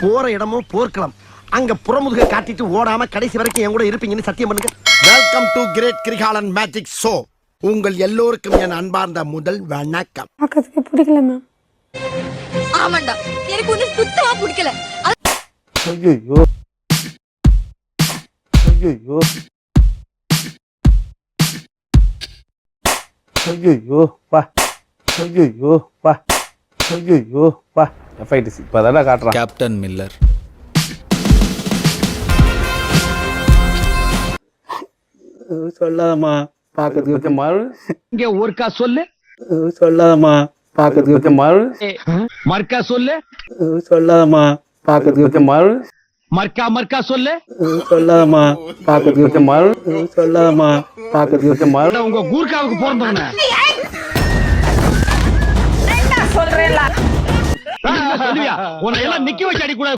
போற இடமும் போர்க்களம். அங்க புறமுதுக காட்டிட்டு ஓடாம கடைசி வரைக்கும் என் கூட இருப்பீங்கன்னு சத்தியம் பண்ணுங்க. Welcome to great Kirikalan magic show. உங்கள் எல்லோருக்கும் என் அன்பார்ந்த முதல் வணக்கம். பார்க்கிறதுக்கு பிடிக்கல மேம். ஆமாண்டா, எனக்கு ஒண்ணு சுத்தமா பிடிக்கல. ஐயோ ஐயோ ஐயோ பா ஐயோ பா ஐயோ பா எஃப்ஐடிசி இப்போ தானே காட்டுறான் கேப்டன் மில்லர். சொல்லாதம்மா பார்க்கறதுக்கு கொஞ்சம் மாறு இங்க ஒருக்கா சொல்லு. சொல்லாதம்மா பார்க்கறதுக்கு கொஞ்சம் மாறு மர்க்கா சொல்லு. சொல்லாதம்மா பார்க்கறதுக்கு கொஞ்சம் மாறு மர்க்கா சொல்லு. சொல்லாதம்மா பார்க்கறதுக்கு கொஞ்சம் மாறு சொல்லாதம்மா பார்க்கறதுக்கு கொஞ்சம் மாறு உங்க கூர்க்காவுக்கு பிறந்தவன சொல்றேன்ல உன்னை எல்லாம் நிக்க வச்சு அடி கூட